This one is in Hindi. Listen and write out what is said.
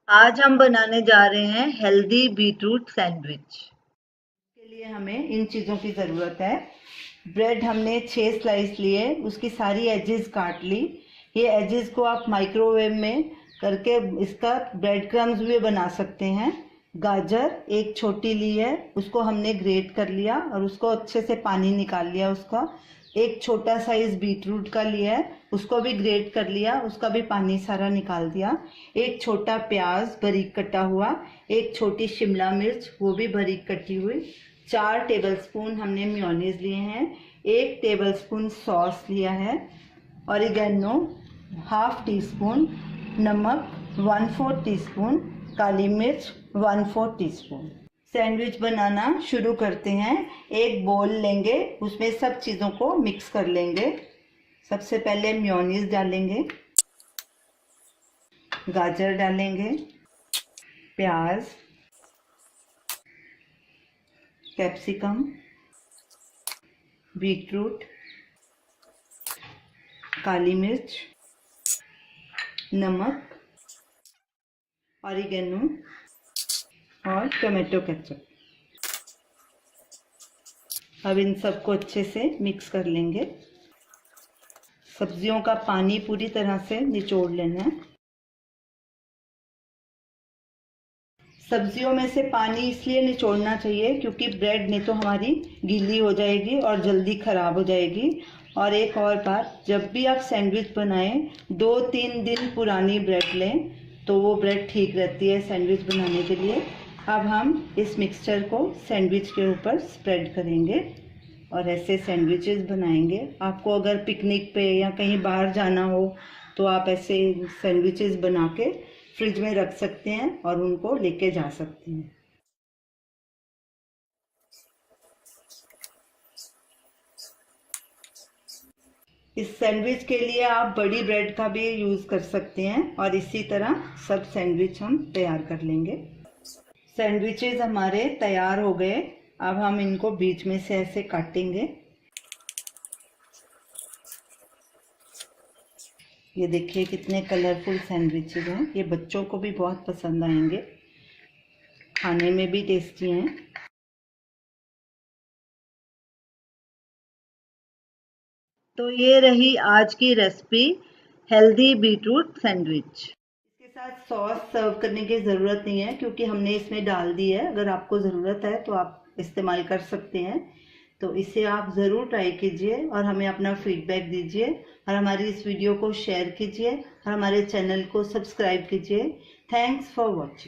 आज हम बनाने जा रहे हैं हेल्दी बीटरूट सैंडविच। के लिए हमें इन चीज़ों की ज़रूरत है। ब्रेड हमने 6 स्लाइस लिए, उसकी सारी एजेस काट ली। ये एजेस को आप माइक्रोवेव में करके इसका ब्रेड क्रम्स भी बना सकते हैं। गाजर एक छोटी ली है, उसको हमने ग्रेट कर लिया और उसको अच्छे से पानी निकाल लिया उसका। एक छोटा साइज बीटरूट का लिया है, उसको भी ग्रेट कर लिया, उसका भी पानी सारा निकाल दिया। एक छोटा प्याज बारीक कटा हुआ, एक छोटी शिमला मिर्च वो भी बारीक कटी हुई, 4 टेबलस्पून हमने मेयोनीज लिए हैं, 1 टेबलस्पून सॉस लिया है, ऑरिगेनो ½ टीस्पून, नमक 1/4 टीस्पून, काली मिर्च 1/4 टीस्पून। सैंडविच बनाना शुरू करते हैं। एक बोल लेंगे, उसमें सब चीज़ों को मिक्स कर लेंगे। सबसे पहले मेयोनीज डालेंगे, गाजर डालेंगे, प्याज, कैप्सिकम, बीटरूट, काली मिर्च, नमक, ऑरिगेनो और टोमेटो केचप। अब इन सबको अच्छे से मिक्स कर लेंगे। सब्जियों का पानी पूरी तरह से निचोड़ लेना है। सब्जियों में से पानी इसलिए निचोड़ना चाहिए क्योंकि ब्रेड नहीं तो हमारी गीली हो जाएगी और जल्दी ख़राब हो जाएगी। और एक और बात, जब भी आप सैंडविच बनाएं 2-3 दिन पुरानी ब्रेड लें तो वो ब्रेड ठीक रहती है सैंडविच बनाने के लिए। अब हम इस मिक्सचर को सैंडविच के ऊपर स्प्रेड करेंगे और ऐसे सैंडविचेस बनाएंगे। आपको अगर पिकनिक पे या कहीं बाहर जाना हो तो आप ऐसे सैंडविचेस बना के फ्रिज में रख सकते हैं और उनको लेके जा सकते हैं। इस सैंडविच के लिए आप बड़ी ब्रेड का भी यूज़ कर सकते हैं और इसी तरह सब सैंडविच हम तैयार कर लेंगे। सैंडविचेस हमारे तैयार हो गए। अब हम इनको बीच में से ऐसे काटेंगे। ये देखिए कितने कलरफुल सैंडविचेस हैं। ये बच्चों को भी बहुत पसंद आएंगे, खाने में भी टेस्टी हैं। तो ये रही आज की रेसिपी, हेल्दी बीटरूट सैंडविच। इसके साथ सॉस सर्व करने की ज़रूरत नहीं है क्योंकि हमने इसमें डाल दी है। अगर आपको ज़रूरत है तो आप इस्तेमाल कर सकते हैं। तो इसे आप ज़रूर ट्राई कीजिए और हमें अपना फीडबैक दीजिए और हमारी इस वीडियो को शेयर कीजिए और हमारे चैनल को सब्सक्राइब कीजिए। Thanks for watching.